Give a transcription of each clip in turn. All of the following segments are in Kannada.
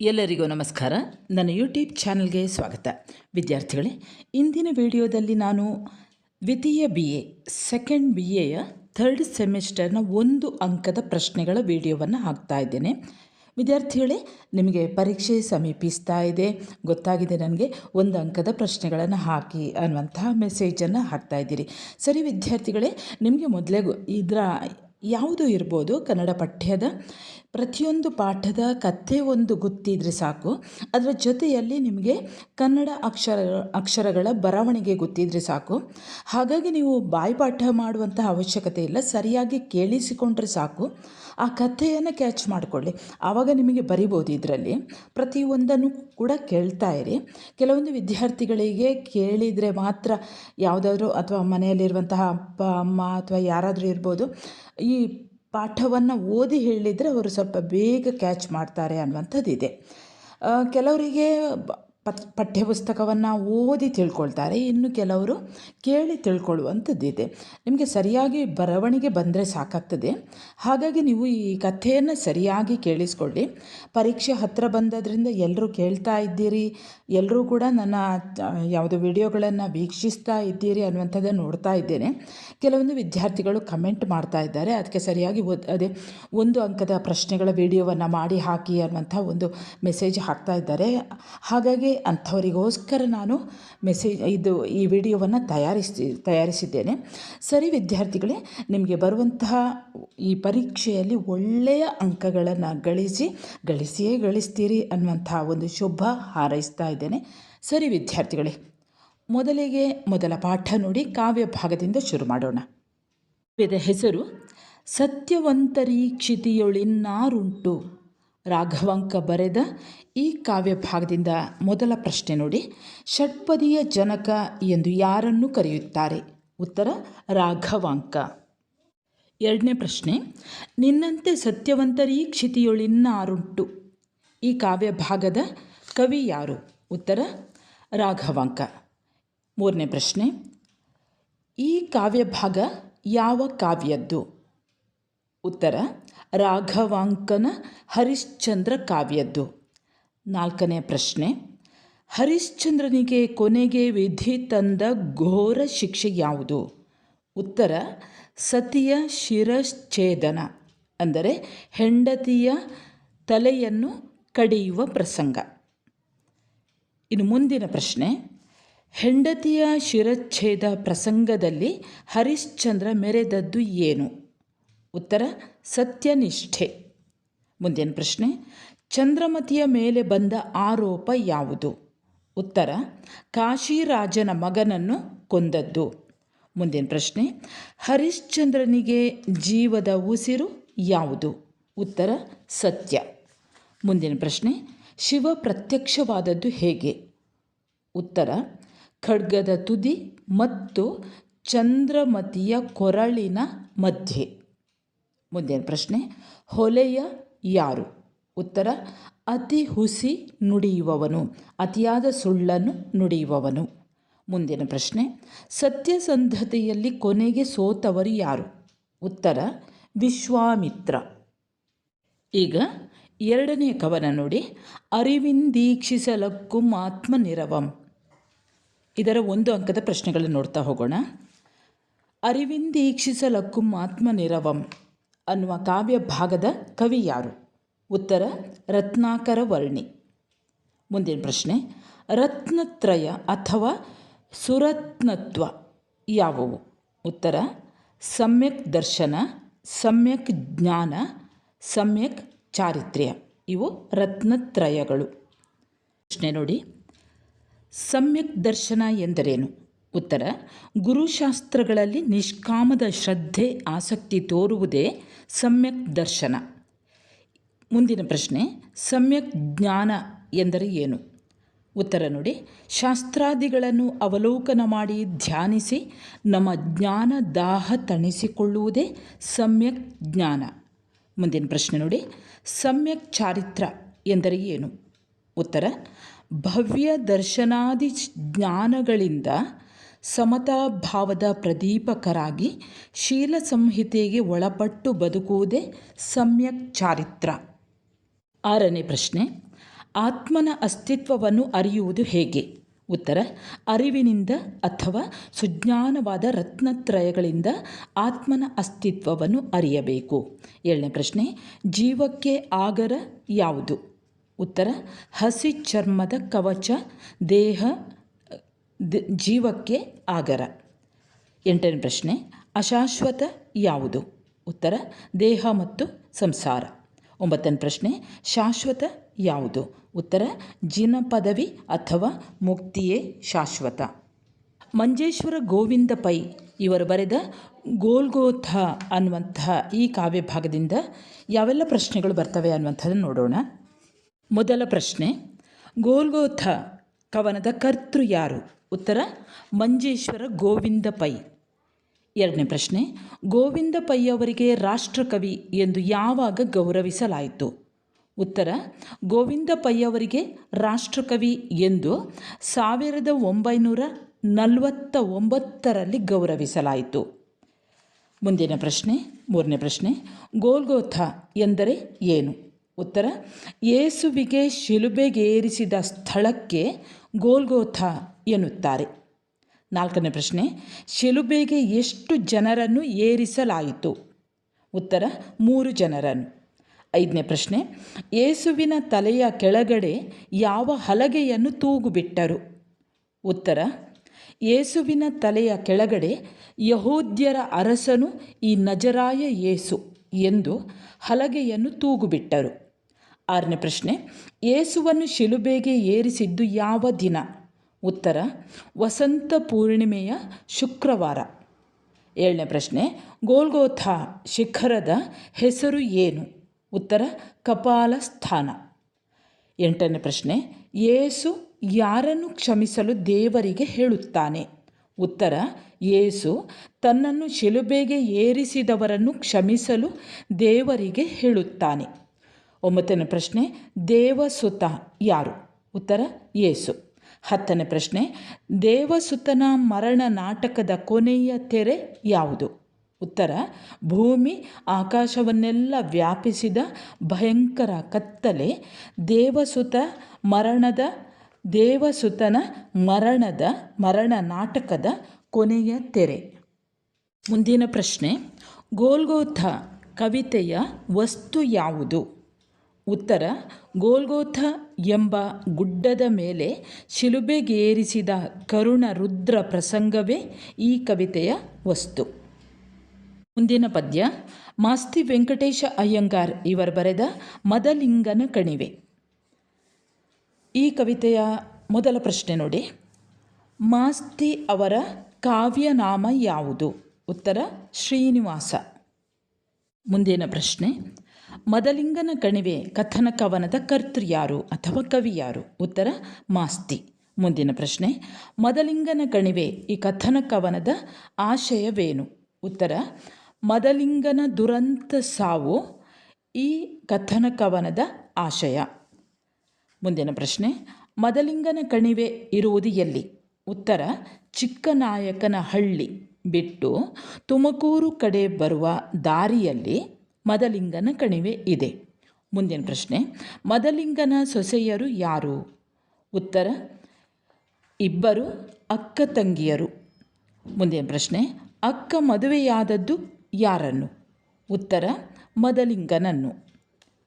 ಎಲ್ಲರಿಗೂ ನಮಸ್ಕಾರ. ನನ್ನ ಯೂಟ್ಯೂಬ್ ಚಾನಲ್ಗೆ ಸ್ವಾಗತ. ವಿದ್ಯಾರ್ಥಿಗಳೇ, ಇಂದಿನ ವಿಡಿಯೋದಲ್ಲಿ ನಾನು ದ್ವಿತೀಯ BA ಸೆಕೆಂಡ್ BAಯ ಥರ್ಡ್ ಸೆಮಿಸ್ಟರ್ನ 1 ಅಂಕದ ಪ್ರಶ್ನೆಗಳ ವಿಡಿಯೋವನ್ನು ಹಾಕ್ತಾ ಇದ್ದೇನೆ. ವಿದ್ಯಾರ್ಥಿಗಳೇ, ನಿಮಗೆ ಪರೀಕ್ಷೆ ಸಮೀಪಿಸ್ತಾ ಇದೆ, ಗೊತ್ತಾಗಿದೆ ನನಗೆ. 1 ಅಂಕದ ಪ್ರಶ್ನೆಗಳನ್ನು ಹಾಕಿ ಅನ್ನುವಂತಹ ಮೆಸೇಜನ್ನು ಹಾಕ್ತಾ ಇದ್ದೀರಿ. ಸರಿ ವಿದ್ಯಾರ್ಥಿಗಳೇ, ನಿಮಗೆ ಮೊದಲೇ ಇದರ ಯಾವುದು ಇರ್ಬೋದು, ಕನ್ನಡ ಪಠ್ಯದ ಪ್ರತಿಯೊಂದು ಪಾಠದ ಕಥೆ ಒಂದು ಗೊತ್ತಿದ್ರೆ ಸಾಕು. ಅದರ ಜೊತೆಯಲ್ಲಿ ನಿಮಗೆ ಕನ್ನಡ ಅಕ್ಷರಗಳ ಬರವಣಿಗೆ ಗೊತ್ತಿದ್ರೆ ಸಾಕು. ಹಾಗಾಗಿ ನೀವು ಬಾಯ್ಪಾಠ ಮಾಡುವಂತಹ ಅವಶ್ಯಕತೆ ಇಲ್ಲ, ಸರಿಯಾಗಿ ಕೇಳಿಸಿಕೊಂಡ್ರೆ ಸಾಕು. ಆ ಕಥೆಯನ್ನು ಕ್ಯಾಚ್ ಮಾಡಿಕೊಳ್ಳಿ, ಆವಾಗ ನಿಮಗೆ ಬರಿಬೋದು. ಇದರಲ್ಲಿ ಪ್ರತಿಯೊಂದನ್ನು ಕೂಡ ಕೇಳ್ತಾ ಇರಿ. ಕೆಲವೊಂದು ವಿದ್ಯಾರ್ಥಿಗಳಿಗೆ ಕೇಳಿದರೆ ಮಾತ್ರ ಯಾವುದಾದ್ರೂ, ಅಥವಾ ಮನೆಯಲ್ಲಿರುವಂತಹ ಅಪ್ಪ ಅಮ್ಮ ಅಥವಾ ಯಾರಾದರೂ ಇರ್ಬೋದು, ಈ ಪಾಠವನ್ನು ಓದಿ ಹೇಳಿದರೆ ಅವರು ಸ್ವಲ್ಪ ಬೇಗ ಕ್ಯಾಚ್ ಮಾಡ್ತಾರೆ ಅನ್ನುವಂಥದ್ದಿದೆ. ಕೆಲವರಿಗೆ ಪಠ್ಯಪುಸ್ತಕವನ್ನು ಓದಿ ತಿಳ್ಕೊಳ್ತಾರೆ, ಇನ್ನು ಕೆಲವರು ಕೇಳಿ ತಿಳ್ಕೊಳ್ಳುವಂಥದ್ದಿದೆ. ನಿಮಗೆ ಸರಿಯಾಗಿ ಬರವಣಿಗೆ ಬಂದರೆ ಸಾಕಾಗ್ತದೆ. ಹಾಗಾಗಿ ನೀವು ಈ ಕಥೆಯನ್ನು ಸರಿಯಾಗಿ ಕೇಳಿಸ್ಕೊಳ್ಳಿ. ಪರೀಕ್ಷೆ ಹತ್ತಿರ ಬಂದದ್ರಿಂದ ಎಲ್ಲರೂ ಕೇಳ್ತಾ ಇದ್ದೀರಿ, ಎಲ್ಲರೂ ಕೂಡ ನನ್ನ ಯಾವುದೋ ವಿಡಿಯೋಗಳನ್ನು ವೀಕ್ಷಿಸ್ತಾ ಇದ್ದೀರಿ ಅನ್ನುವಂಥದ್ದನ್ನು ನೋಡ್ತಾ ಇದ್ದೇನೆ. ಕೆಲವೊಂದು ವಿದ್ಯಾರ್ಥಿಗಳು ಕಮೆಂಟ್ ಮಾಡ್ತಾ ಇದ್ದಾರೆ, ಅದಕ್ಕೆ ಸರಿಯಾಗಿ ಅದೇ 1 ಅಂಕದ ಪ್ರಶ್ನೆಗಳ ವಿಡಿಯೋವನ್ನು ಮಾಡಿ ಹಾಕಿ ಅನ್ನುವಂಥ ಒಂದು ಮೆಸೇಜ್ ಹಾಕ್ತಾ ಇದ್ದಾರೆ. ಹಾಗಾಗಿ ಅಂಥವರಿಗೋಸ್ಕರ ನಾನು ಈ ವಿಡಿಯೋವನ್ನು ತಯಾರಿಸಿದ್ದೇನೆ. ಸರಿ ವಿದ್ಯಾರ್ಥಿಗಳೇ, ನಿಮಗೆ ಬರುವಂತಹ ಈ ಪರೀಕ್ಷೆಯಲ್ಲಿ ಒಳ್ಳೆಯ ಅಂಕಗಳನ್ನು ಗಳಿಸ್ತೀರಿ ಅನ್ನುವಂತಹ ಒಂದು ಶುಭ ಹಾರೈಸ್ತಾ ಇದ್ದೇನೆ. ಸರಿ ವಿದ್ಯಾರ್ಥಿಗಳೇ, ಮೊದಲ ಪಾಠ ನೋಡಿ, ಕಾವ್ಯ ಭಾಗದಿಂದ ಶುರು ಮಾಡೋಣ. ಕಾವ್ಯದ ಹೆಸರು ಸತ್ಯವಂತರೀಕ್ಷಿತಿಯೊಳಿನ್ನಾರುಂಟು. ರಾಘವಾಂಕ ಬರೆದ ಈ ಕಾವ್ಯ ಭಾಗದಿಂದ ಮೊದಲ ಪ್ರಶ್ನೆ ನೋಡಿ. ಷಟ್ಪದಿಯ ಜನಕ ಎಂದು ಯಾರನ್ನು ಕರೆಯುತ್ತಾರೆ? ಉತ್ತರ ರಾಘವಾಂಕ. ಎರಡನೇ ಪ್ರಶ್ನೆ, ನಿನ್ನಂತೆ ಸತ್ಯವಂತರೀಕ್ಷಿತಿಯೊಳಿನ್ನಾರುಂಟು. ಈ ಕಾವ್ಯ ಭಾಗದ ಕವಿ ಯಾರು? ಉತ್ತರ ರಾಘವಾಂಕ. ಮೂರನೇ ಪ್ರಶ್ನೆ, ಈ ಕಾವ್ಯ ಭಾಗ ಯಾವ ಕಾವ್ಯದ್ದು? ಉತ್ತರ ರಾಘವಾಂಕನ ಹರಿಶ್ಚಂದ್ರ ಕಾವ್ಯದ್ದು. ನಾಲ್ಕನೇ ಪ್ರಶ್ನೆ, ಹರಿಶ್ಚಂದ್ರನಿಗೆ ಕೊನೆಗೆ ವಿಧಿ ತಂದ ಘೋರ ಶಿಕ್ಷೆ ಯಾವುದು? ಉತ್ತರ ಸತಿಯ ಶಿರಶ್ಛೇದನ, ಅಂದರೆ ಹೆಂಡತಿಯ ತಲೆಯನ್ನು ಕಡಿಯುವ ಪ್ರಸಂಗ. ಇನ್ನು ಮುಂದಿನ ಪ್ರಶ್ನೆ, ಹೆಂಡತಿಯ ಶಿರಚ್ಛೇದ ಪ್ರಸಂಗದಲ್ಲಿ ಹರಿಶ್ಚಂದ್ರ ಮೆರೆದದ್ದು ಏನು? ಉತ್ತರ ಸತ್ಯನಿಷ್ಠೆ. ಮುಂದಿನ ಪ್ರಶ್ನೆ, ಚಂದ್ರಮತಿಯ ಮೇಲೆ ಬಂದ ಆರೋಪ ಯಾವುದು? ಉತ್ತರ ಕಾಶಿರಾಜನ ಮಗನನ್ನು ಕೊಂದದ್ದು. ಮುಂದಿನ ಪ್ರಶ್ನೆ, ಹರಿಶ್ಚಂದ್ರನಿಗೆ ಜೀವದ ಉಸಿರು ಯಾವುದು? ಉತ್ತರ ಸತ್ಯ. ಮುಂದಿನ ಪ್ರಶ್ನೆ, ಶಿವ ಪ್ರತ್ಯಕ್ಷವಾದದ್ದು ಹೇಗೆ? ಉತ್ತರ ಖಡ್ಗದ ತುದಿ ಮತ್ತು ಚಂದ್ರಮತಿಯ ಕೊರಳಿನ ಮಧ್ಯೆ. ಮುಂದಿನ ಪ್ರಶ್ನೆ, ಹೊಲೆಯ ಯಾರು? ಉತ್ತರ ಅತಿ ಹುಸಿ ನುಡಿಯುವವನು, ಅತಿಯಾದ ಸುಳ್ಳನ್ನು ನುಡಿಯುವವನು. ಮುಂದಿನ ಪ್ರಶ್ನೆ, ಸತ್ಯಸಂಧತೆಯಲ್ಲಿ ಕೊನೆಗೆ ಸೋತವರು ಯಾರು? ಉತ್ತರ ವಿಶ್ವಾಮಿತ್ರ. ಈಗ ಎರಡನೆಯ ಕವನ ನೋಡಿ. ಅರಿವಿಂದೀಕ್ಷಿಸಲಕ್ಕುಂ ಆತ್ಮನಿರವಂ. ಇದರ 1 ಅಂಕದ ಪ್ರಶ್ನೆಗಳನ್ನು ನೋಡ್ತಾ ಹೋಗೋಣ. ಅರಿವಿಂದೀಕ್ಷಿಸಲಕ್ಕುಂ ಆತ್ಮನಿರವಂ ಅನ್ನುವ ಕಾವ್ಯ ಭಾಗದ ಕವಿ ಯಾರು? ಉತ್ತರ ರತ್ನಾಕರ ವರ್ಣಿ. ಮುಂದಿನ ಪ್ರಶ್ನೆ, ರತ್ನತ್ರಯ ಅಥವಾ ಸುರತ್ನತ್ವ ಯಾವುವು? ಉತ್ತರ ಸಮ್ಯಕ್ ದರ್ಶನ, ಸಮ್ಯಕ್ ಜ್ಞಾನ, ಸಮ್ಯಕ್ ಚಾರಿತ್ರ್ಯ. ಇವು ರತ್ನತ್ರಯಗಳು. ಪ್ರಶ್ನೆ ನೋಡಿ, ಸಮ್ಯಕ್ ದರ್ಶನ ಎಂದರೇನು? ಉತ್ತರ ಗುರುಶಾಸ್ತ್ರಗಳಲ್ಲಿ ನಿಷ್ಕಾಮದ ಶ್ರದ್ಧೆ ಆಸಕ್ತಿ ತೋರುವುದೇ ಸಮ್ಯಕ್ ದರ್ಶನ. ಮುಂದಿನ ಪ್ರಶ್ನೆ, ಸಮ್ಯಕ್ ಜ್ಞಾನ ಎಂದರೆ ಏನು? ಉತ್ತರ ನೋಡಿ, ಶಾಸ್ತ್ರಾದಿಗಳನ್ನು ಅವಲೋಕನ ಮಾಡಿ ಧ್ಯಾನಿಸಿ ನಮ್ಮ ಜ್ಞಾನ ದಾಹ ತಣಿಸಿಕೊಳ್ಳುವುದೇ ಸಮ್ಯಕ್ ಜ್ಞಾನ. ಮುಂದಿನ ಪ್ರಶ್ನೆ ನೋಡಿ, ಸಮ್ಯಕ್ ಚಾರಿತ್ರ ಎಂದರೆ ಏನು? ಉತ್ತರ ಭವ್ಯ ದರ್ಶನಾದಿ ಜ್ಞಾನಗಳಿಂದ ಸಮತಾಭಾವದ ಪ್ರದೀಪಕರಾಗಿ ಶೀಲ ಸಂಹಿತೆಗೆ ಒಳಪಟ್ಟು ಬದುಕುವುದೇ ಸಮ್ಯಕ್ ಚಾರಿತ್ರ. 6ನೇ ಪ್ರಶ್ನೆ, ಆತ್ಮನ ಅಸ್ತಿತ್ವವನ್ನು ಅರಿಯುವುದು ಹೇಗೆ? ಉತ್ತರ: ಅರಿವಿನಿಂದ ಅಥವಾ ಸುಜ್ಞಾನವಾದ ರತ್ನತ್ರಯಗಳಿಂದ ಆತ್ಮನ ಅಸ್ತಿತ್ವವನ್ನು ಅರಿಯಬೇಕು. 7ನೇ ಪ್ರಶ್ನೆ: ಜೀವಕ್ಕೆ ಆಗರ ಯಾವುದು? ಉತ್ತರ: ಹಸಿ ಚರ್ಮದ ಕವಚ ಜೀವಕ್ಕೆ ಆಗರ. 8ನೇ ಪ್ರಶ್ನೆ: ಅಶಾಶ್ವತ ಯಾವುದು? ಉತ್ತರ: ದೇಹ ಮತ್ತು ಸಂಸಾರ. 9ನೇ ಪ್ರಶ್ನೆ: ಶಾಶ್ವತ ಯಾವುದು? ಉತ್ತರ: ಜಿನ ಪದವಿ ಅಥವಾ ಮುಕ್ತಿಯೇ ಶಾಶ್ವತ. ಮಂಜೇಶ್ವರ ಗೋವಿಂದ ಪೈ ಇವರು ಬರೆದ ಗೋಲ್ಗೋಥ ಅನ್ನುವಂತಹ ಈ ಕಾವ್ಯ ಭಾಗದಿಂದ ಯಾವೆಲ್ಲ ಪ್ರಶ್ನೆಗಳು ಬರ್ತವೆ ಅನ್ನುವಂಥದ್ದನ್ನು ನೋಡೋಣ. ಮೊದಲ ಪ್ರಶ್ನೆ: ಗೋಲ್ಗೋಥ ಕವನದ ಕರ್ತೃ ಯಾರು? ಉತ್ತರ: ಮಂಜೇಶ್ವರ ಗೋವಿಂದ ಪೈ. 2ನೇ ಪ್ರಶ್ನೆ: ಗೋವಿಂದ ಪೈ ಅವರಿಗೆ ರಾಷ್ಟ್ರಕವಿ ಎಂದು ಯಾವಾಗ ಗೌರವಿಸಲಾಯಿತು? ಉತ್ತರ: ಗೋವಿಂದ ಪೈ ಅವರಿಗೆ ರಾಷ್ಟ್ರಕವಿ ಎಂದು 1949ರಲ್ಲಿ ಗೌರವಿಸಲಾಯಿತು. ಮುಂದಿನ ಪ್ರಶ್ನೆ, 3ನೇ ಪ್ರಶ್ನೆ: ಗೋಲ್ಗೋಥ ಎಂದರೆ ಏನು? ಉತ್ತರ: ಯೇಸುವಿಗೆ ಶಿಲುಬೆಗೇರಿಸಿದ ಸ್ಥಳಕ್ಕೆ ಗೋಲ್ಗೋಥ ಎನ್ನುತ್ತಾರೆ. 4ನೇ ಪ್ರಶ್ನೆ: ಶಿಲುಬೆಗೆ ಎಷ್ಟು ಜನರನ್ನು ಏರಿಸಲಾಯಿತು? ಉತ್ತರ: 3 ಜನರನ್ನು. 5ನೇ ಪ್ರಶ್ನೆ: ಯೇಸುವಿನ ತಲೆಯ ಕೆಳಗಡೆ ಯಾವ ಹಲಗೆಯನ್ನು ತೂಗುಬಿಟ್ಟರು? ಉತ್ತರ: ಯೇಸುವಿನ ತಲೆಯ ಕೆಳಗಡೆ ಯಹೂದ್ಯರ ಅರಸನು ಈ ನಜರಾಯ ಯೇಸು ಎಂದು ಹಲಗೆಯನ್ನು ತೂಗುಬಿಟ್ಟರು. 6ನೇ ಪ್ರಶ್ನೆ: ಯೇಸುವನ್ನು ಶಿಲುಬೆಗೆ ಏರಿಸಿದ್ದು ಯಾವ ದಿನ? ಉತ್ತರ: ವಸಂತ ಪೂರ್ಣಿಮೆಯ ಶುಕ್ರವಾರ. 7ನೇ ಪ್ರಶ್ನೆ: ಗೋಲ್ಗೋಥ ಶಿಖರದ ಹೆಸರು ಏನು? ಉತ್ತರ: ಕಪಾಲ ಸ್ಥಾನ. 8ನೇ ಪ್ರಶ್ನೆ: ಯೇಸು ಯಾರನ್ನು ಕ್ಷಮಿಸಲು ದೇವರಿಗೆ ಹೇಳುತ್ತಾನೆ? ಉತ್ತರ: ಯೇಸು ತನ್ನನ್ನು ಶಿಲುಬೆಗೆ ಏರಿಸಿದವರನ್ನು ಕ್ಷಮಿಸಲು ದೇವರಿಗೆ ಹೇಳುತ್ತಾನೆ. 9ನೇ ಪ್ರಶ್ನೆ: ದೇವಸುತ ಯಾರು? ಉತ್ತರ: ಯೇಸು. 10ನೇ ಪ್ರಶ್ನೆ: ದೇವಸುತನ ಮರಣ ನಾಟಕದ ಕೊನೆಯ ತೆರೆ ಯಾವುದು? ಉತ್ತರ: ಭೂಮಿ ಆಕಾಶವನ್ನೆಲ್ಲ ವ್ಯಾಪಿಸಿದ ಭಯಂಕರ ಕತ್ತಲೆ ದೇವಸುತನ ಮರಣ ನಾಟಕದ ಕೊನೆಯ ತೆರೆ. ಮುಂದಿನ ಪ್ರಶ್ನೆ: ಗೋಲ್ಗೋಥ ಕವಿತೆಯ ವಸ್ತು ಯಾವುದು? ಉತ್ತರ: ಗೋಲ್ಗೋಥ ಎಂಬ ಗುಡ್ಡದ ಮೇಲೆ ಶಿಲುಬೆಗೇರಿಸಿದ ಕರುಣ ರುದ್ರ ಪ್ರಸಂಗವೇ ಈ ಕವಿತೆಯ ವಸ್ತು. ಮುಂದಿನ ಪದ್ಯ: ಮಾಸ್ತಿ ವೆಂಕಟೇಶ ಅಯ್ಯಂಗಾರ್ ಇವರು ಬರೆದ ಮದಲಿಂಗನ ಕಣಿವೆ. ಈ ಕವಿತೆಯ ಮೊದಲ ಪ್ರಶ್ನೆ ನೋಡಿ: ಮಾಸ್ತಿ ಅವರ ಕಾವ್ಯನಾಮ ಯಾವುದು? ಉತ್ತರ: ಶ್ರೀನಿವಾಸ. ಮುಂದಿನ ಪ್ರಶ್ನೆ: ಮದಲಿಂಗನ ಕಣಿವೆ ಕಥನ ಕವನದ ಕರ್ತೃ ಯಾರು ಅಥವಾ ಕವಿ ಯಾರು? ಉತ್ತರ: ಮಾಸ್ತಿ. ಮುಂದಿನ ಪ್ರಶ್ನೆ: ಮದಲಿಂಗನ ಕಣಿವೆ ಈ ಕಥನ ಕವನದ ಆಶಯವೇನು? ಉತ್ತರ: ಮದಲಿಂಗನ ದುರಂತ ಸಾವು ಈ ಕಥನ ಕವನದ ಆಶಯ. ಮುಂದಿನ ಪ್ರಶ್ನೆ: ಮದಲಿಂಗನ ಕಣಿವೆ ಇರುವುದು ಎಲ್ಲಿ? ಉತ್ತರ: ಚಿಕ್ಕನಾಯಕನಹಳ್ಳಿ ಬಿಟ್ಟು ತುಮಕೂರು ಕಡೆ ಬರುವ ದಾರಿಯಲ್ಲಿ ಮದಲಿಂಗನ ಕಣಿವೆ ಇದೆ. ಮುಂದಿನ ಪ್ರಶ್ನೆ: ಮದಲಿಂಗನ ಸೊಸೆಯರು ಯಾರು? ಉತ್ತರ: ಇಬ್ಬರು ಅಕ್ಕ ತಂಗಿಯರು. ಮುಂದಿನ ಪ್ರಶ್ನೆ: ಅಕ್ಕ ಮದುವೆಯಾದದ್ದು ಯಾರನ್ನು? ಉತ್ತರ: ಮದಲಿಂಗನನ್ನು.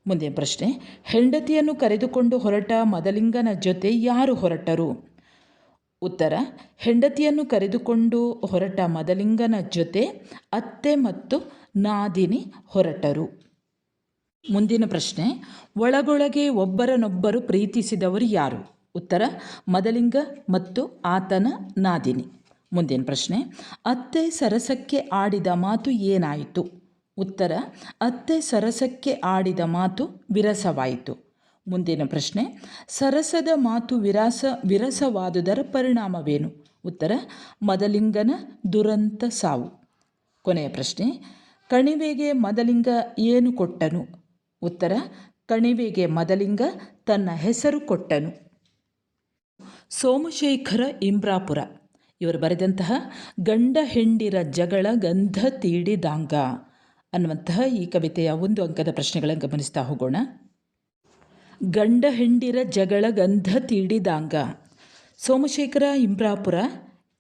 ಮುಂದಿನ ಪ್ರಶ್ನೆ: ಹೆಂಡತಿಯನ್ನು ಕರೆದುಕೊಂಡು ಹೊರಟ ಮದಲಿಂಗನ ಜೊತೆ ಯಾರು ಹೊರಟರು? ಉತ್ತರ: ಹೆಂಡತಿಯನ್ನು ಕರೆದುಕೊಂಡು ಹೊರಟ ಮದಲಿಂಗನ ಜೊತೆ ಅತ್ತೆ ಮತ್ತು ನಾದಿನಿ ಹೊರಟರು. ಮುಂದಿನ ಪ್ರಶ್ನೆ: ಒಳಗೊಳಗೆ ಒಬ್ಬರನ್ನೊಬ್ಬರು ಪ್ರೀತಿಸಿದವರು ಯಾರು? ಉತ್ತರ: ಮದಲಿಂಗ ಮತ್ತು ಆತನ ನಾದಿನಿ. ಮುಂದಿನ ಪ್ರಶ್ನೆ: ಅತ್ತೆ ಸರಸಕ್ಕೆ ಆಡಿದ ಮಾತು ಏನಾಯಿತು? ಉತ್ತರ: ಅತ್ತೆ ಸರಸಕ್ಕೆ ಆಡಿದ ಮಾತು ವಿರಸವಾಯಿತು. ಮುಂದಿನ ಪ್ರಶ್ನೆ: ಸರಸದ ಮಾತು ವಿರಸವಾದುದರ ಪರಿಣಾಮವೇನು? ಉತ್ತರ: ಮದಲಿಂಗನ ದುರಂತ ಸಾವು. ಕೊನೆಯ ಪ್ರಶ್ನೆ: ಕಣಿವೆಗೆ ಮದಲಿಂಗ ಏನು ಕೊಟ್ಟನು? ಉತ್ತರ: ಕಣಿವೆಗೆ ಮದಲಿಂಗ ತನ್ನ ಹೆಸರು ಕೊಟ್ಟನು. ಸೋಮಶೇಖರ ಇಂಬ್ರಾಪುರ ಇವರು ಬರೆದಂತಹ ಗಂಡ ಹೆಂಡಿರ ಜಗಳ ಗಂಧ ತೀಡಿದಾಂಗ ಅನ್ನುವಂತಹ ಈ ಕವಿತೆಯ 1 ಅಂಕದ ಪ್ರಶ್ನೆಗಳನ್ನು ಗಮನಿಸ್ತಾ ಹೋಗೋಣ. ಗಂಡ ಹೆಂಡಿರ ಜಗಳ ಗಂಧ ತೀಡಿದಾಂಗ. ಸೋಮಶೇಖರ ಇಂಬ್ರಾಪುರ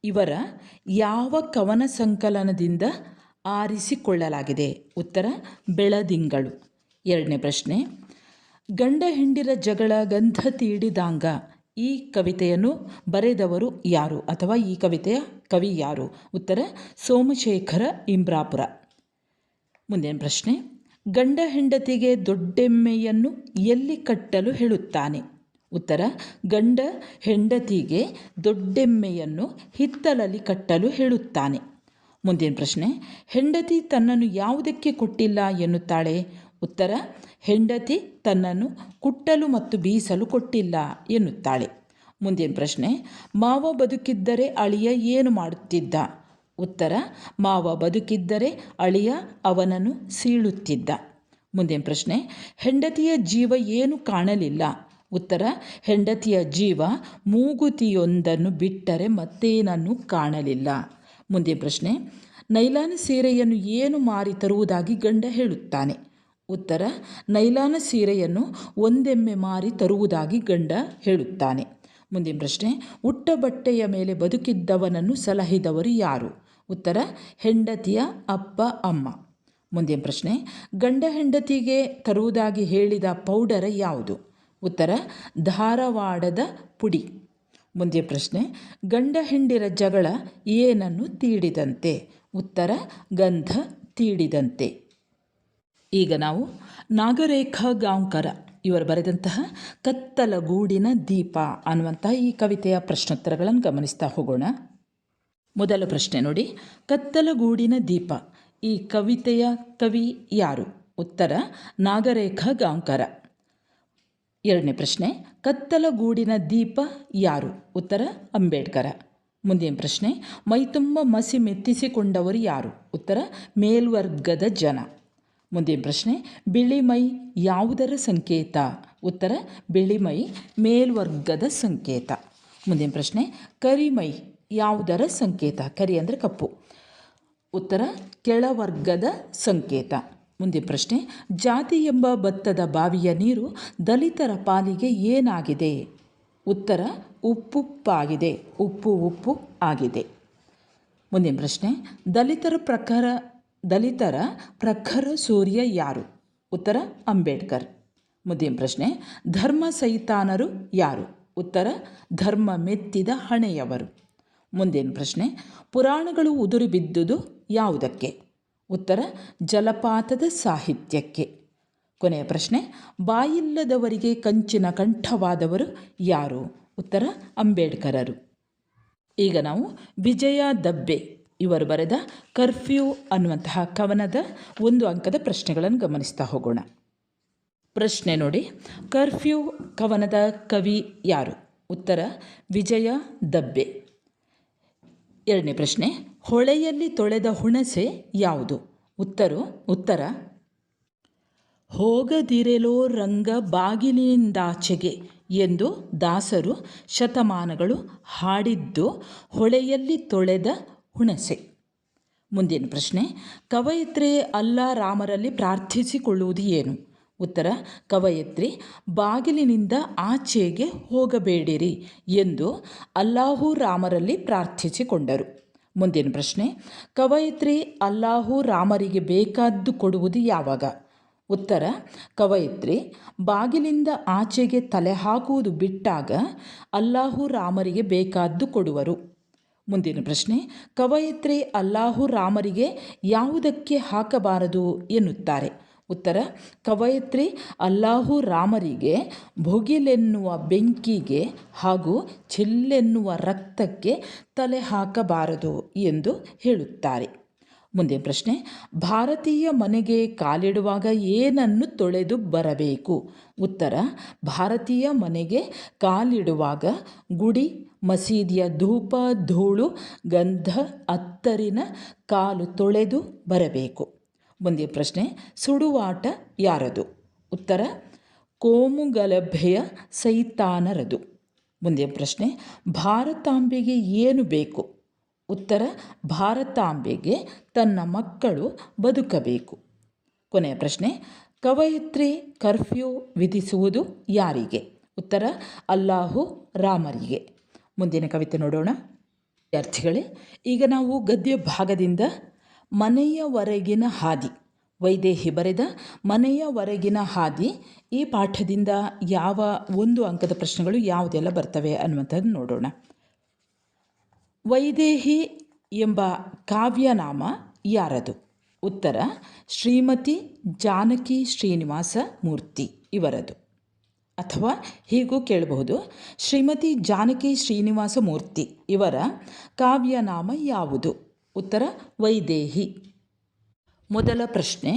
ಇವರ ಯಾವ ಕವನ ಸಂಕಲನದಿಂದ ಆರಿಸಿಕೊಳ್ಳಲಾಗಿದೆ? ಉತ್ತರ ಬೆಳದಿಂಗಳು. ಎರಡನೇ ಪ್ರಶ್ನೆ, ಗಂಡ ಹೆಂಡಿರ ಜಗಳ ಗಂಧ ತೀಡಿದಾಂಗ ಈ ಕವಿತೆಯನ್ನು ಬರೆದವರು ಯಾರು ಅಥವಾ ಈ ಕವಿತೆಯ ಕವಿ ಯಾರು? ಉತ್ತರ ಸೋಮಶೇಖರ ಇಂಬ್ರಾಪುರ. ಮುಂದಿನ ಪ್ರಶ್ನೆ, ಗಂಡ ಹೆಂಡತಿಗೆ ದೊಡ್ಡೆಮ್ಮೆಯನ್ನು ಎಲ್ಲಿ ಕಟ್ಟಲು ಹೇಳುತ್ತಾನೆ? ಉತ್ತರ ಗಂಡ ಹೆಂಡತಿಗೆ ದೊಡ್ಡೆಮ್ಮೆಯನ್ನು ಹಿತ್ತಲಲ್ಲಿ ಕಟ್ಟಲು ಹೇಳುತ್ತಾನೆ. ಮುಂದಿನ ಪ್ರಶ್ನೆ, ಹೆಂಡತಿ ತನ್ನನ್ನು ಯಾವುದಕ್ಕೆ ಕೊಟ್ಟಿಲ್ಲ ಎನ್ನುತ್ತಾಳೆ? ಉತ್ತರ ಹೆಂಡತಿ ತನ್ನನ್ನು ಕುಟ್ಟಲು ಮತ್ತು ಬೀಸಲು ಕೊಟ್ಟಿಲ್ಲ ಎನ್ನುತ್ತಾಳೆ. ಮುಂದಿನ ಪ್ರಶ್ನೆ, ಮಾವ ಬದುಕಿದ್ದರೆ ಅಳಿಯ ಏನು ಮಾಡುತ್ತಿದ್ದ? ಉತ್ತರ ಮಾವ ಬದುಕಿದ್ದರೆ ಅಳಿಯ ಅವನನ್ನು ಸೀಳುತ್ತಿದ್ದ. ಮುಂದಿನ ಪ್ರಶ್ನೆ, ಹೆಂಡತಿಯ ಜೀವ ಏನು ಕಾಣಲಿಲ್ಲ? ಉತ್ತರ ಹೆಂಡತಿಯ ಜೀವ ಮೂಗುತಿಯೊಂದನ್ನು ಬಿಟ್ಟರೆ ಮತ್ತೇನನ್ನು ಕಾಣಲಿಲ್ಲ. ಮುಂದಿನ ಪ್ರಶ್ನೆ, ನೈಲಾನ ಸೀರೆಯನ್ನು ಏನು ಮಾರಿ ತರುವುದಾಗಿ ಗಂಡ ಹೇಳುತ್ತಾನೆ? ಉತ್ತರ ನೈಲಾನ ಸೀರೆಯನ್ನು ಒಂದೆಮ್ಮೆ ಮಾರಿ ತರುವುದಾಗಿ ಗಂಡ ಹೇಳುತ್ತಾನೆ. ಮುಂದಿನ ಪ್ರಶ್ನೆ, ಉಟ್ಟ ಬಟ್ಟೆಯ ಮೇಲೆ ಬದುಕಿದ್ದವನನ್ನು ಸಲಹಿದವರು ಯಾರು? ಉತ್ತರ ಹೆಂಡತಿಯ ಅಪ್ಪ ಅಮ್ಮ. ಮುಂದಿನ ಪ್ರಶ್ನೆ, ಗಂಡ ಹೆಂಡತಿಗೆ ತರುವುದಾಗಿ ಹೇಳಿದ ಪೌಡರ್ ಯಾವುದು? ಉತ್ತರ ಧಾರವಾಡದ ಪುಡಿ. ಮುಂದಿನ ಪ್ರಶ್ನೆ, ಗಂಡ ಹೆಂಡಿರ ಜಗಳ ಏನನ್ನು ತೀಡಿದಂತೆ? ಉತ್ತರ ಗಂಧ ತೀಡಿದಂತೆ. ಈಗ ನಾವು ನಾಗರೇಖಾ ಗಾಂವ್ಕರ ಇವರು ಬರೆದಂತಹ ಕತ್ತಲಗೂಡಿನ ದೀಪ ಅನ್ನುವಂತಹ ಈ ಕವಿತೆಯ ಪ್ರಶ್ನೋತ್ತರಗಳನ್ನು ಗಮನಿಸ್ತಾ ಹೋಗೋಣ. ಮೊದಲ ಪ್ರಶ್ನೆ ನೋಡಿ, ಕತ್ತಲಗೂಡಿನ ದೀಪ ಈ ಕವಿತೆಯ ಕವಿ ಯಾರು? ಉತ್ತರ ನಾಗರೇಖಾ ಗಾಂವ್ಕರ. ಎರಡನೇ ಪ್ರಶ್ನೆ, ಕತ್ತಲಗೂಡಿನ ದೀಪ ಯಾರು? ಉತ್ತರ ಅಂಬೇಡ್ಕರ. ಮುಂದಿನ ಪ್ರಶ್ನೆ, ಮೈತುಂಬ ಮಸಿ ಮೆತ್ತಿಸಿಕೊಂಡವರು ಯಾರು? ಉತ್ತರ ಮೇಲ್ವರ್ಗದ ಜನ. ಮುಂದಿನ ಪ್ರಶ್ನೆ, ಬಿಳಿ ಮೈ ಯಾವುದರ ಸಂಕೇತ? ಉತ್ತರ ಬಿಳಿ ಮೈ ಮೇಲ್ವರ್ಗದ ಸಂಕೇತ. ಮುಂದಿನ ಪ್ರಶ್ನೆ, ಕರಿಮೈ ಯಾವುದರ ಸಂಕೇತ? ಕರಿ ಅಂದರೆ ಕಪ್ಪು. ಉತ್ತರ ಕೆಳವರ್ಗದ ಸಂಕೇತ. ಮುಂದಿನ ಪ್ರಶ್ನೆ, ಜಾತಿ ಎಂಬ ಭತ್ತದ ಬಾವಿಯ ನೀರು ದಲಿತರ ಪಾಲಿಗೆ ಏನಾಗಿದೆ? ಉತ್ತರ ಉಪ್ಪುಪ್ಪಾಗಿದೆ, ಉಪ್ಪು ಉಪ್ಪು ಆಗಿದೆ. ಮುಂದಿನ ಪ್ರಶ್ನೆ, ದಲಿತರ ಪ್ರಖರ ಸೂರ್ಯ ಯಾರು? ಉತ್ತರ ಅಂಬೇಡ್ಕರ್. ಮುಂದಿನ ಪ್ರಶ್ನೆ, ಧರ್ಮ ಸೈತಾನರು ಯಾರು? ಉತ್ತರ ಧರ್ಮ ಮೆತ್ತಿದ ಹಣೆಯವರು. ಮುಂದಿನ ಪ್ರಶ್ನೆ, ಪುರಾಣಗಳು ಉದುರಿ ಬಿದ್ದುದು ಯಾವುದಕ್ಕೆ? ಉತ್ತರ ಜಲಪಾತದ ಸಾಹಿತ್ಯಕ್ಕೆ. ಕೊನೆಯ ಪ್ರಶ್ನೆ, ಬಾಯಿಲ್ಲದವರಿಗೆ ಕಂಚಿನ ಕಂಠವಾದವರು ಯಾರು? ಉತ್ತರ ಅಂಬೇಡ್ಕರರು. ಈಗ ನಾವು ವಿಜಯ ದಬ್ಬೆ ಇವರು ಬರೆದ ಕರ್ಫ್ಯೂ ಅನ್ನುವಂತಹ ಕವನದ 1 ಅಂಕದ ಪ್ರಶ್ನೆಗಳನ್ನು ಗಮನಿಸ್ತಾ ಹೋಗೋಣ. ಪ್ರಶ್ನೆ ನೋಡಿ, ಕರ್ಫ್ಯೂ ಕವನದ ಕವಿ ಯಾರು? ಉತ್ತರ ವಿಜಯ ದಬ್ಬೆ. ಎರಡನೇ ಪ್ರಶ್ನೆ, ಹೊಳೆಯಲ್ಲಿ ತೊಳೆದ ಹುಣಸೆ ಯಾವುದು? ಉತ್ತರ ಹೋಗದಿರೆಲೋ ರಂಗ ಬಾಗಿಲಿನಿಂದಾಚೆಗೆ ಎಂದು ದಾಸರು ಶತಮಾನಗಳು ಹಾಡಿದ್ದು ಹೊಳೆಯಲ್ಲಿ ತೊಳೆದ ಹುಣಸೆ. ಮುಂದಿನ ಪ್ರಶ್ನೆ, ಕವಯಿತ್ರಿ ಅಲ್ಲಾ ರಾಮರಲ್ಲಿ ಪ್ರಾರ್ಥಿಸಿಕೊಳ್ಳುವುದು ಏನು? ಉತ್ತರ ಕವಯಿತ್ರಿ ಬಾಗಿಲಿನಿಂದ ಆಚೆಗೆ ಹೋಗಬೇಡಿರಿ ಎಂದು ಅಲ್ಲಾಹು ರಾಮರಲ್ಲಿ ಪ್ರಾರ್ಥಿಸಿಕೊಂಡರು. ಮುಂದಿನ ಪ್ರಶ್ನೆ, ಕವಯಿತ್ರಿ ಅಲ್ಲಾಹು ರಾಮರಿಗೆ ಬೇಕಾದ್ದು ಕೊಡುವುದು ಯಾವಾಗ? ಉತ್ತರ ಕವಯಿತ್ರಿ ಬಾಗಿಲಿಂದ ಆಚೆಗೆ ತಲೆ ಹಾಕುವುದು ಬಿಟ್ಟಾಗ ಅಲ್ಲಾಹು ರಾಮರಿಗೆ ಬೇಕಾದ್ದು ಕೊಡುವರು. ಮುಂದಿನ ಪ್ರಶ್ನೆ, ಕವಯಿತ್ರಿ ಅಲ್ಲಾಹು ರಾಮರಿಗೆ ಯಾವುದಕ್ಕೆ ಹಾಕಬಾರದು ಎನ್ನುತ್ತಾರೆ? ಉತ್ತರ ಕವಯಿತ್ರಿ ಅಲ್ಲಾಹು ರಾಮರಿಗೆ ಭುಗಿಲೆನ್ನುವ ಬೆಂಕಿಗೆ ಹಾಗೂ ಚಿಲ್ಲೆನ್ನುವ ರಕ್ತಕ್ಕೆ ತಲೆ ಹಾಕಬಾರದು ಎಂದು ಹೇಳುತ್ತಾರೆ. ಮುಂದಿನ ಪ್ರಶ್ನೆ, ಭಾರತೀಯ ಮನೆಗೆ ಕಾಲಿಡುವಾಗ ಏನನ್ನು ತೊಳೆದು ಬರಬೇಕು? ಉತ್ತರ ಭಾರತೀಯ ಮನೆಗೆ ಕಾಲಿಡುವಾಗ ಗುಡಿ ಮಸೀದಿಯ ಧೂಪ ಧೂಳು ಗಂಧ ಅತ್ತರಿನ ಕಾಲು ತೊಳೆದು ಬರಬೇಕು. ಮುಂದಿನ ಪ್ರಶ್ನೆ, ಸುಡುವಾಟ ಯಾರದು? ಉತ್ತರ ಕೋಮುಗಲಭೆಯ ಸೈತಾನರದು. ಮುಂದಿನ ಪ್ರಶ್ನೆ, ಭಾರತಾಂಬೆಗೆ ಏನು ಬೇಕು? ಉತ್ತರ ಭಾರತಾಂಬೆಗೆ ತನ್ನ ಮಕ್ಕಳು ಬದುಕಬೇಕು. ಕೊನೆಯ ಪ್ರಶ್ನೆ, ಕವಯಿತ್ರಿ ಕರ್ಫ್ಯೂ ವಿಧಿಸುವುದು ಯಾರಿಗೆ? ಉತ್ತರ ಅಲ್ಲಾಹು ರಾಮರಿಗೆ. ಮುಂದಿನ ಕವಿತೆ ನೋಡೋಣ. ವಿದ್ಯಾರ್ಥಿಗಳೇ, ಈಗ ನಾವು ಗದ್ಯ ಭಾಗದಿಂದ ಮನೆಯವರೆಗಿನ ಹಾದಿ, ವೈದೇಹಿ ಬರೆದ ಮನೆಯವರೆಗಿನ ಹಾದಿ, ಈ ಪಾಠದಿಂದ ಯಾವ ಒಂದು ಅಂಕದ ಪ್ರಶ್ನೆಗಳು ಯಾವುದೆಲ್ಲ ಬರ್ತವೆ ಅನ್ನುವಂಥದ್ದು ನೋಡೋಣ. ವೈದೇಹಿ ಎಂಬ ಕಾವ್ಯನಾಮ ಯಾರದು? ಉತ್ತರ ಶ್ರೀಮತಿ ಜಾನಕಿ ಶ್ರೀನಿವಾಸ ಮೂರ್ತಿ ಇವರದು. ಅಥವಾ ಹೀಗೂ ಕೇಳಬಹುದು, ಶ್ರೀಮತಿ ಜಾನಕಿ ಶ್ರೀನಿವಾಸ ಮೂರ್ತಿ ಇವರ ಕಾವ್ಯನಾಮ ಯಾವುದು? ಉತ್ತರ ವೈದೇಹಿ. ಮೊದಲ ಪ್ರಶ್ನೆ,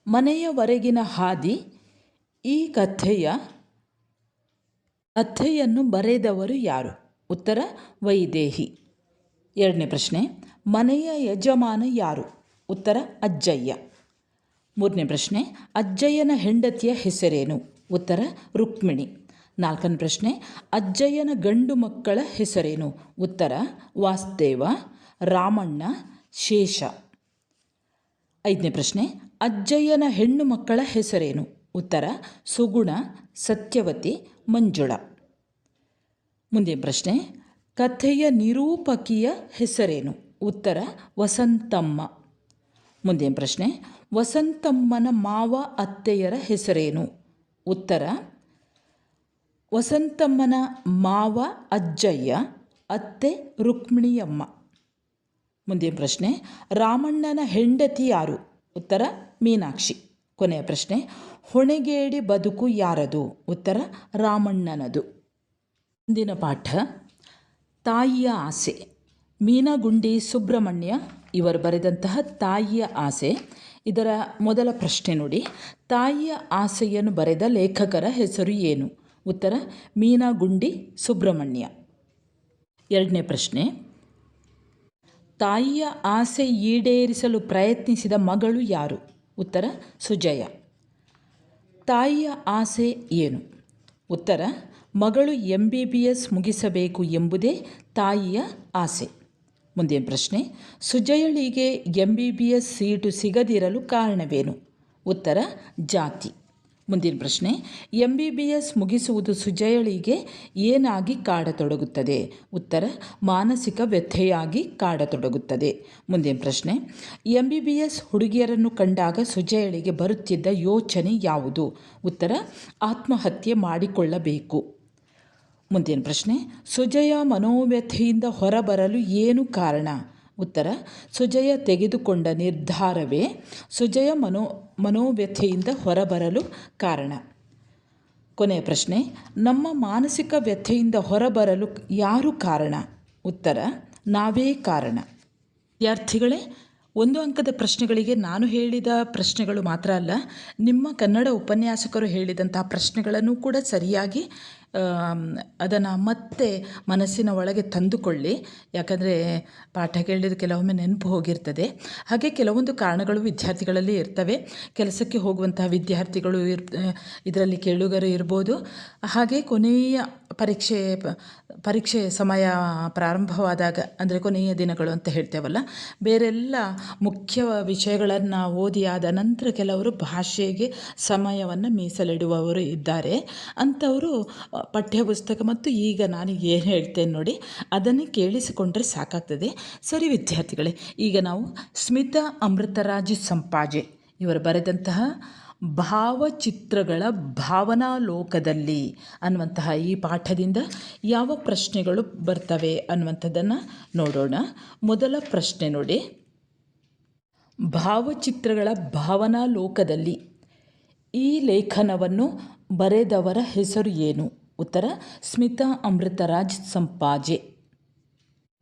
ಮನೆಯವರೆಗಿನ ಹಾದಿ ಈ ಕಥೆಯನ್ನು ಬರೆದವರು ಯಾರು? ಉತ್ತರ ವೈದೇಹಿ. ಎರಡನೇ ಪ್ರಶ್ನೆ, ಮನೆಯ ಯಜಮಾನ ಯಾರು? ಉತ್ತರ ಅಜ್ಜಯ್ಯ. ಮೂರನೇ ಪ್ರಶ್ನೆ, ಅಜ್ಜಯ್ಯನ ಹೆಂಡತಿಯ ಹೆಸರೇನು? ಉತ್ತರ ರುಕ್ಮಿಣಿ. ನಾಲ್ಕನೇ ಪ್ರಶ್ನೆ, ಅಜ್ಜಯ್ಯನ ಗಂಡು ಮಕ್ಕಳ ಹೆಸರೇನು? ಉತ್ತರ ವಾಸುದೇವ, ರಾಮಣ್ಣ, ಶೇಷ. ಐದನೇ ಪ್ರಶ್ನೆ, ಅಜ್ಜಯ್ಯನ ಹೆಣ್ಣು ಮಕ್ಕಳ ಹೆಸರೇನು? ಉತ್ತರ ಸುಗುಣ, ಸತ್ಯವತಿ, ಮಂಜುಳ. ಮುಂದಿನ ಪ್ರಶ್ನೆ, ಕಥೆಯ ನಿರೂಪಕಿಯ ಹೆಸರೇನು? ಉತ್ತರ ವಸಂತಮ್ಮ. ಮುಂದಿನ ಪ್ರಶ್ನೆ, ವಸಂತಮ್ಮನ ಮಾವ ಅತ್ತೆಯರ ಹೆಸರೇನು? ಉತ್ತರ ವಸಂತಮ್ಮನ ಮಾವ ಅಜ್ಜಯ್ಯ, ಅತ್ತೆ ರುಕ್ಮಿಣಿಯಮ್ಮ. ಮುಂದಿನ ಪ್ರಶ್ನೆ, ರಾಮಣ್ಣನ ಹೆಂಡತಿ ಯಾರು? ಉತ್ತರ ಮೀನಾಕ್ಷಿ. ಕೊನೆಯ ಪ್ರಶ್ನೆ, ಹೊಣೆಗೇಡಿ ಬದುಕು ಯಾರದು? ಉತ್ತರ ರಾಮಣ್ಣನದು. ಮುಂದಿನ ಪಾಠ ತಾಯಿಯ ಆಸೆ. ಮೀನಗುಂಡಿ ಸುಬ್ರಹ್ಮಣ್ಯ ಇವರು ಬರೆದಂತಹ ತಾಯಿಯ ಆಸೆ. ಇದರ ಮೊದಲ ಪ್ರಶ್ನೆ ನೋಡಿ, ತಾಯಿಯ ಆಸೆಯನ್ನು ಬರೆದ ಲೇಖಕರ ಹೆಸರು ಏನು? ಉತ್ತರ ಮೀನಗುಂಡಿ ಸುಬ್ರಹ್ಮಣ್ಯ. ಎರಡನೇ ಪ್ರಶ್ನೆ, ತಾಯಿಯ ಆಸೆ ಈಡೇರಿಸಲು ಪ್ರಯತ್ನಿಸಿದ ಮಗಳು ಯಾರು? ಉತ್ತರ ಸುಜಯ. ತಾಯಿಯ ಆಸೆ ಏನು? ಉತ್ತರ ಮಗಳು MBBS ಮುಗಿಸಬೇಕು ಎಂಬುದೇ ತಾಯಿಯ ಆಸೆ. ಮುಂದಿನ ಪ್ರಶ್ನೆ, ಸುಜಯಳಿಗೆ MBBS ಸೀಟು ಸಿಗದಿರಲು ಕಾರಣವೇನು? ಉತ್ತರ ಜಾತಿ. ಮುಂದಿನ ಪ್ರಶ್ನೆ, MBBS ಮುಗಿಸುವುದು ಸುಜಯಳಿಗೆ ಏನಾಗಿ ಕಾಡತೊಡಗುತ್ತದೆ? ಉತ್ತರ ಮಾನಸಿಕ ವ್ಯಥೆಯಾಗಿ ಕಾಡತೊಡಗುತ್ತದೆ. ಮುಂದಿನ ಪ್ರಶ್ನೆ, MBBS ಹುಡುಗಿಯರನ್ನು ಕಂಡಾಗ ಸುಜಯಳಿಗೆ ಬರುತ್ತಿದ್ದ ಯೋಚನೆ ಯಾವುದು? ಉತ್ತರ ಆತ್ಮಹತ್ಯೆ ಮಾಡಿಕೊಳ್ಳಬೇಕು. ಮುಂದಿನ ಪ್ರಶ್ನೆ, ಸುಜಯ ಮನೋವ್ಯಥೆಯಿಂದ ಹೊರಬರಲು ಏನು ಕಾರಣ? ಉತ್ತರ ಸುಜಯ ತೆಗೆದುಕೊಂಡ ನಿರ್ಧಾರವೇ ಸುಜಯ ಮನೋವ್ಯಥೆಯಿಂದ ಹೊರಬರಲು ಕಾರಣ. ಕೊನೆಯ ಪ್ರಶ್ನೆ, ನಮ್ಮ ಮಾನಸಿಕ ವ್ಯಥೆಯಿಂದ ಹೊರಬರಲು ಯಾರು ಕಾರಣ? ಉತ್ತರ ನಾವೇ ಕಾರಣ. ವಿದ್ಯಾರ್ಥಿಗಳೇ, ಒಂದು ಅಂಕದ ಪ್ರಶ್ನೆಗಳಿಗೆ ನಾನು ಹೇಳಿದ ಪ್ರಶ್ನೆಗಳು ಮಾತ್ರ ಅಲ್ಲ, ನಿಮ್ಮ ಕನ್ನಡ ಉಪನ್ಯಾಸಕರು ಹೇಳಿದಂತಹ ಪ್ರಶ್ನೆಗಳನ್ನು ಕೂಡ ಸರಿಯಾಗಿ ಅದನ್ನು ಮತ್ತೆ ಮನಸ್ಸಿನ ಒಳಗೆ ತಂದುಕೊಳ್ಳಿ. ಯಾಕಂದರೆ ಪಾಠ ಕೇಳಿದ ಕೆಲವೊಮ್ಮೆ ನೆನಪು ಹೋಗಿರ್ತದೆ. ಹಾಗೆ ಕೆಲವೊಂದು ಕಾರಣಗಳು ವಿದ್ಯಾರ್ಥಿಗಳಲ್ಲಿ ಇರ್ತವೆ. ಕೆಲಸಕ್ಕೆ ಹೋಗುವಂತಹ ವಿದ್ಯಾರ್ಥಿಗಳು ಇದರಲ್ಲಿ ಕೇಳುಗರು ಇರ್ಬೋದು. ಹಾಗೆ ಕೊನೆಯ ಪರೀಕ್ಷೆ ಸಮಯ ಪ್ರಾರಂಭವಾದಾಗ, ಅಂದರೆ ಕೊನೆಯ ದಿನಗಳು ಅಂತ ಹೇಳ್ತೇವಲ್ಲ, ಬೇರೆಲ್ಲ ಮುಖ್ಯ ವಿಷಯಗಳನ್ನು ಓದಿ ಆದ ನಂತರ ಕೆಲವರು ಭಾಷೆಗೆ ಸಮಯವನ್ನು ಮೀಸಲಿಡುವವರು ಇದ್ದಾರೆ. ಅಂಥವರು ಪಠ್ಯಪುಸ್ತಕ ಮತ್ತು ಈಗ ನಾನು ಏನು ಹೇಳ್ತೇನೆ ನೋಡಿ ಅದನ್ನೇ ಕೇಳಿಸಿಕೊಂಡ್ರೆ ಸಾಕಾಗ್ತದೆ. ಸರಿ ವಿದ್ಯಾರ್ಥಿಗಳೇ, ಈಗ ನಾವು ಸ್ಮಿತಾ ಅಮೃತರಾಜ್ ಸಂಪಾಜೆ ಇವರು ಬರೆದಂತಹ ಭಾವಚಿತ್ರಗಳ ಭಾವನಾಲೋಕದಲ್ಲಿ ಅನ್ನುವಂತಹ ಈ ಪಾಠದಿಂದ ಯಾವ ಪ್ರಶ್ನೆಗಳು ಬರ್ತವೆ ಅನ್ನುವಂಥದ್ದನ್ನು ನೋಡೋಣ. ಮೊದಲ ಪ್ರಶ್ನೆ ನೋಡಿ, ಭಾವಚಿತ್ರಗಳ ಭಾವನಾಲೋಕದಲ್ಲಿ ಈ ಲೇಖನವನ್ನು ಬರೆದವರ ಹೆಸರು ಏನು? ಉತ್ತರ ಸ್ಮಿತಾ ಅಮೃತರಾಜ್ ಸಂಪಾಜೆ.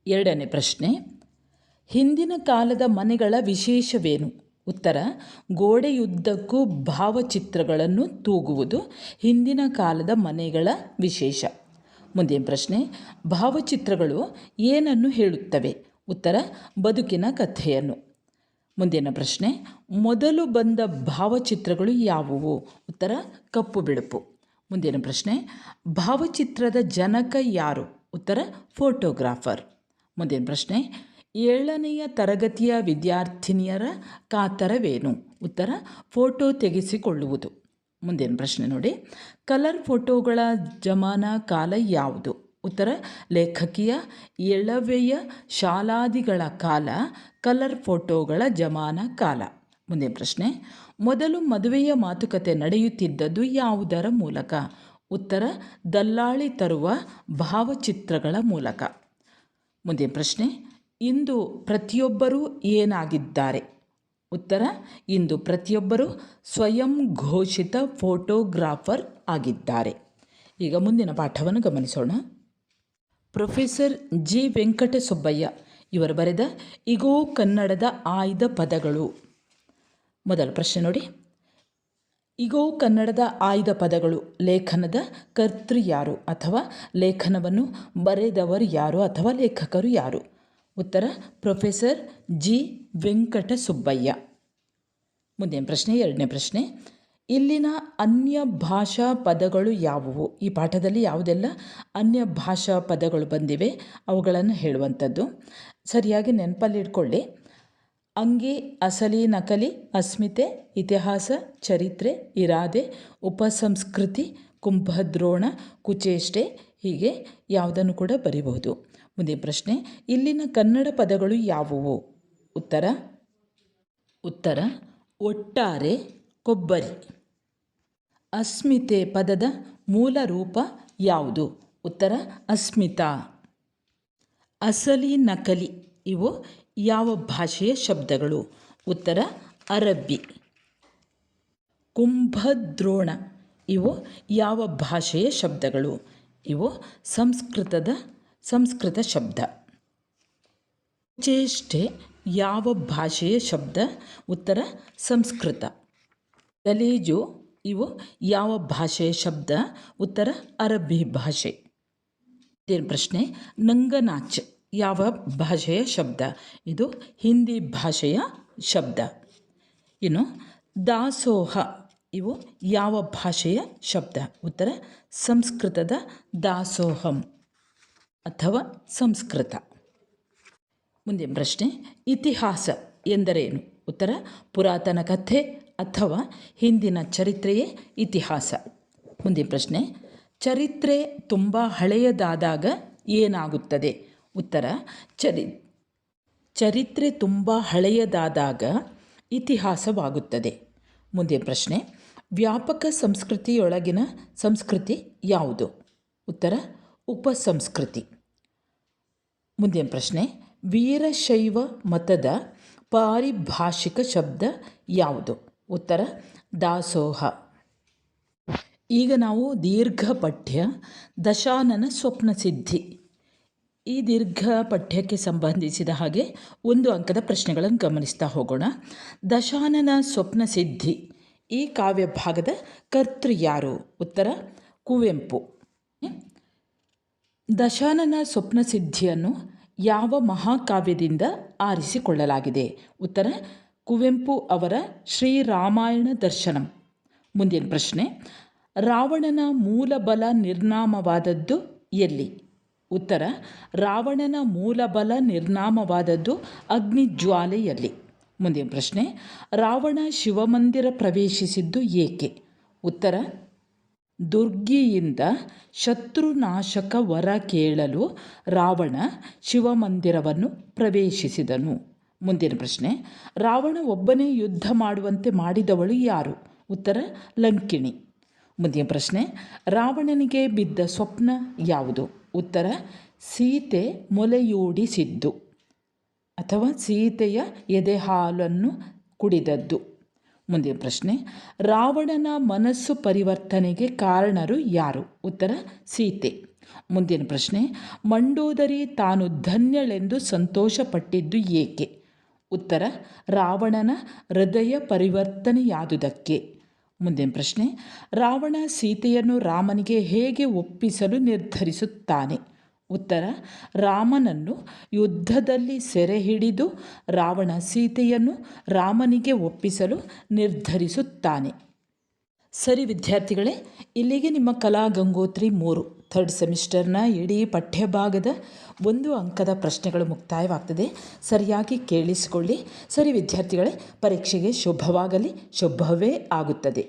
ಎರಡನೇ ಪ್ರಶ್ನೆ, ಹಿಂದಿನ ಕಾಲದ ಮನೆಗಳ ವಿಶೇಷವೇನು? ಉತ್ತರ ಗೋಡೆಯುದ್ದಕ್ಕೂ ಭಾವಚಿತ್ರಗಳನ್ನು ತೂಗುವುದು ಹಿಂದಿನ ಕಾಲದ ಮನೆಗಳ ವಿಶೇಷ. ಮುಂದಿನ ಪ್ರಶ್ನೆ, ಭಾವಚಿತ್ರಗಳು ಏನನ್ನು ಹೇಳುತ್ತವೆ? ಉತ್ತರ ಬದುಕಿನ ಕಥೆಯನ್ನು. ಮುಂದಿನ ಪ್ರಶ್ನೆ, ಮೊದಲು ಬಂದ ಭಾವಚಿತ್ರಗಳು ಯಾವುವು? ಉತ್ತರ ಕಪ್ಪು ಬಿಳುಪು. ಮುಂದಿನ ಪ್ರಶ್ನೆ, ಭಾವಚಿತ್ರದ ಜನಕ ಯಾರು? ಉತ್ತರ ಫೋಟೋಗ್ರಾಫರ್. ಮುಂದಿನ ಪ್ರಶ್ನೆ, 7ನೇ ತರಗತಿಯ ವಿದ್ಯಾರ್ಥಿನಿಯರ ಕಾತರವೇನು? ಉತ್ತರ ಫೋಟೋ ತೆಗೆಸಿಕೊಳ್ಳುವುದು. ಮುಂದಿನ ಪ್ರಶ್ನೆ ನೋಡಿ, ಕಲರ್ ಫೋಟೋಗಳ ಜಮಾನಾ ಕಾಲ ಯಾವುದು? ಉತ್ತರ ಲೇಖಕಿಯ ಎಳವೆಯ ಶಾಲಾದಿಗಳ ಕಾಲ ಕಲರ್ ಫೋಟೋಗಳ ಜಮಾನಾ ಕಾಲ. ಮುಂದಿನ ಪ್ರಶ್ನೆ, ಮೊದಲು ಮದುವೆಯ ಮಾತುಕತೆ ನಡೆಯುತ್ತಿದ್ದದ್ದು ಯಾವುದರ ಮೂಲಕ? ಉತ್ತರ ದಲ್ಲಾಳಿ ತರುವ ಭಾವಚಿತ್ರಗಳ ಮೂಲಕ. ಮುಂದಿನ ಪ್ರಶ್ನೆ, ಇಂದು ಪ್ರತಿಯೊಬ್ಬರೂ ಏನಾಗಿದ್ದಾರೆ? ಉತ್ತರ ಇಂದು ಪ್ರತಿಯೊಬ್ಬರೂ ಸ್ವಯಂ ಘೋಷಿತ ಫೋಟೋಗ್ರಾಫರ್ ಆಗಿದ್ದಾರೆ. ಈಗ ಮುಂದಿನ ಪಾಠವನ್ನು ಗಮನಿಸೋಣ. ಪ್ರೊಫೆಸರ್ ಜಿ ವೆಂಕಟಸುಬ್ಬಯ್ಯ ಇವರು ಬರೆದ ಇಗೋ ಕನ್ನಡದ ಆಯ್ದ ಪದಗಳು. ಮೊದಲ ಪ್ರಶ್ನೆ ನೋಡಿ, ಇಗೋ ಕನ್ನಡದ ಆಯ್ದ ಪದಗಳು ಲೇಖನದ ಕರ್ತೃ ಯಾರು ಅಥವಾ ಲೇಖನವನ್ನು ಬರೆದವರು ಯಾರು ಅಥವಾ ಲೇಖಕರು ಯಾರು? ಉತ್ತರ ಪ್ರೊಫೆಸರ್ ಜಿ ವೆಂಕಟಸುಬ್ಬಯ್ಯ. ಮುಂದಿನ ಪ್ರಶ್ನೆ, ಎರಡನೇ ಪ್ರಶ್ನೆ, ಇಲ್ಲಿನ ಅನ್ಯ ಭಾಷಾ ಪದಗಳು ಯಾವುವು? ಈ ಪಾಠದಲ್ಲಿ ಯಾವುದೆಲ್ಲ ಅನ್ಯ ಭಾಷಾ ಪದಗಳು ಬಂದಿವೆ ಅವುಗಳನ್ನು ಹೇಳುವಂಥದ್ದು. ಸರಿಯಾಗಿ ನೆನಪಲ್ಲಿಟ್ಕೊಳ್ಳಿ. ಅಂಗಿ, ಅಸಲಿ, ನಕಲಿ, ಅಸ್ಮಿತೆ, ಇತಿಹಾಸ, ಚರಿತ್ರೆ, ಇರಾದೆ, ಉಪಸಂಸ್ಕೃತಿ, ಕುಂಭದ್ರೋಣ, ಕುಚೇಷ್ಟೆ, ಹೀಗೆ ಯಾವುದನ್ನು ಕೂಡ ಬರೀಬಹುದು. ಮುಂದಿನ ಪ್ರಶ್ನೆ, ಇಲ್ಲಿನ ಕನ್ನಡ ಪದಗಳು ಯಾವುವು? ಉತ್ತರ ಒಟ್ಟಾರೆ, ಕೊಬ್ಬರಿ. ಅಸ್ಮಿತೆ ಪದದ ಮೂಲ ರೂಪ ಯಾವುದು? ಉತ್ತರ ಅಸ್ಮಿತಾ. ಅಸಲಿ, ನಕಲಿ ಇವು ಯಾವ ಭಾಷೆಯ ಶಬ್ದಗಳು? ಉತ್ತರ ಅರಬ್ಬಿ. ಕುಂಭದ್ರೋಣ ಇವು ಯಾವ ಭಾಷೆಯ ಶಬ್ದಗಳು? ಇವು ಸಂಸ್ಕೃತ ಶಬ್ದ. ಚೇಷ್ಟೆ ಯಾವ ಭಾಷೆಯ ಶಬ್ದ? ಉತ್ತರ ಸಂಸ್ಕೃತ. ಗಲೇಜು ಇವು ಯಾವ ಭಾಷೆಯ ಶಬ್ದ? ಉತ್ತರ ಅರಬ್ಬಿ ಭಾಷೆ. ಪ್ರಶ್ನೆ, ನಂಗನಾಚ್ ಯಾವ ಭಾಷೆಯ ಶಬ್ದ? ಇದು ಹಿಂದಿ ಭಾಷೆಯ ಶಬ್ದ. ಇನ್ನು ದಾಸೋಹ ಇವು ಯಾವ ಭಾಷೆಯ ಶಬ್ದ? ಉತ್ತರ ಸಂಸ್ಕೃತದ ದಾಸೋಹಂ ಅಥವಾ ಸಂಸ್ಕೃತ. ಮುಂದಿನ ಪ್ರಶ್ನೆ, ಇತಿಹಾಸ ಎಂದರೇನು? ಉತ್ತರ ಪುರಾತನ ಕಥೆ ಅಥವಾ ಹಿಂದಿನ ಚರಿತ್ರೆಯೇ ಇತಿಹಾಸ. ಮುಂದಿನ ಪ್ರಶ್ನೆ, ಚರಿತ್ರೆ ತುಂಬ ಹಳೆಯದಾದಾಗ ಏನಾಗುತ್ತದೆ? ಉತ್ತರ ಚರಿತ್ರೆ ತುಂಬ ಹಳೆಯದಾದಾಗ ಇತಿಹಾಸವಾಗುತ್ತದೆ. ಮುಂದಿನ ಪ್ರಶ್ನೆ, ವ್ಯಾಪಕ ಸಂಸ್ಕೃತಿಯೊಳಗಿನ ಸಂಸ್ಕೃತಿ ಯಾವುದು? ಉತ್ತರ ಉಪಸಂಸ್ಕೃತಿ. ಮುಂದಿನ ಪ್ರಶ್ನೆ, ವೀರಶೈವ ಮತದ ಪಾರಿಭಾಷಿಕ ಶಬ್ದ ಯಾವುದು? ಉತ್ತರ ದಾಸೋಹ. ಈಗ ನಾವು ದೀರ್ಘ ಪಠ್ಯ ದಶಾನನ ಸ್ವಪ್ನಸಿದ್ಧಿ ಈ ದೀರ್ಘ ಪಠ್ಯಕ್ಕೆ ಸಂಬಂಧಿಸಿದ ಹಾಗೆ 1 ಅಂಕದ ಪ್ರಶ್ನೆಗಳನ್ನು ಗಮನಿಸ್ತಾ ಹೋಗೋಣ. ದಶಾನನ ಸ್ವಪ್ನಸಿದ್ಧಿ ಈ ಕಾವ್ಯ ಭಾಗದ ಕರ್ತೃ ಯಾರು? ಉತ್ತರ ಕುವೆಂಪು. ದಶಾನನ ಸ್ವಪ್ನಸಿದ್ಧಿಯನ್ನು ಯಾವ ಮಹಾಕಾವ್ಯದಿಂದ ಆರಿಸಿಕೊಳ್ಳಲಾಗಿದೆ? ಉತ್ತರ ಕುವೆಂಪು ಅವರ ಶ್ರೀರಾಮಾಯಣ ದರ್ಶನಂ. ಮುಂದಿನ ಪ್ರಶ್ನೆ, ರಾವಣನ ಮೂಲಬಲ ನಿರ್ನಾಮವಾದದ್ದು ಎಲ್ಲಿ? ಉತ್ತರ ರಾವಣನ ಮೂಲಬಲ ನಿರ್ನಾಮವಾದದ್ದು ಅಗ್ನಿಜ್ವಾಲೆಯಲ್ಲಿ. ಮುಂದಿನ ಪ್ರಶ್ನೆ, ರಾವಣ ಶಿವಮಂದಿರ ಪ್ರವೇಶಿಸಿದ್ದು ಏಕೆ? ಉತ್ತರ ದುರ್ಗಿಯಿಂದ ಶತ್ರುನಾಶಕ ವರ ಕೇಳಲು ರಾವಣ ಶಿವಮಂದಿರವನ್ನು ಪ್ರವೇಶಿಸಿದನು. ಮುಂದಿನ ಪ್ರಶ್ನೆ, ರಾವಣ ಒಬ್ಬನೇ ಯುದ್ಧ ಮಾಡುವಂತೆ ಮಾಡಿದವಳು ಯಾರು? ಉತ್ತರ ಲಂಕಿಣಿ. ಮುಂದಿನ ಪ್ರಶ್ನೆ, ರಾವಣನಿಗೆ ಬಿದ್ದ ಸ್ವಪ್ನ ಯಾವುದು? ಉತ್ತರ ಸೀತೆ ಮೊಲೆಯೂಡಿಸಿದ್ದು ಅಥವಾ ಸೀತೆಯ ಎದೆಹಾಲನ್ನು ಕುಡಿದದ್ದು. ಮುಂದಿನ ಪ್ರಶ್ನೆ, ರಾವಣನ ಮನಸ್ಸು ಪರಿವರ್ತನೆಗೆ ಕಾರಣರು ಯಾರು? ಉತ್ತರ ಸೀತೆ. ಮುಂದಿನ ಪ್ರಶ್ನೆ, ಮಂಡೋದರಿ ತಾನು ಧನ್ಯಳೆಂದು ಸಂತೋಷಪಟ್ಟಿದ್ದು ಏಕೆ? ಉತ್ತರ ರಾವಣನ ಹೃದಯ ಪರಿವರ್ತನೆಯಾದುದಕ್ಕೆ. ಮುಂದಿನ ಪ್ರಶ್ನೆ, ರಾವಣ ಸೀತೆಯನ್ನು ರಾಮನಿಗೆ ಹೇಗೆ ಒಪ್ಪಿಸಲು ನಿರ್ಧರಿಸುತ್ತಾನೆ? ಉತ್ತರ ರಾಮನನ್ನು ಯುದ್ಧದಲ್ಲಿ ಸೆರೆ ಹಿಡಿದು ರಾವಣ ಸೀತೆಯನ್ನು ರಾಮನಿಗೆ ಒಪ್ಪಿಸಲು ನಿರ್ಧರಿಸುತ್ತಾನೆ. ಸರಿ ವಿದ್ಯಾರ್ಥಿಗಳೇ, ಇಲ್ಲಿಗೆ ನಿಮ್ಮ ಕಲಾ ಗಂಗೋತ್ರಿ 3 ಥರ್ಡ್ ಸೆಮಿಸ್ಟರ್ನ ಇಡೀ ಪಠ್ಯಭಾಗದ 1 ಅಂಕದ ಪ್ರಶ್ನೆಗಳು ಮುಕ್ತಾಯವಾಗ್ತದೆ. ಸರಿಯಾಗಿ ಕೇಳಿಸಿಕೊಳ್ಳಿ. ಸರಿ ವಿದ್ಯಾರ್ಥಿಗಳೇ, ಪರೀಕ್ಷೆಗೆ ಶುಭವಾಗಲಿ, ಶುಭವೇ ಆಗುತ್ತದೆ.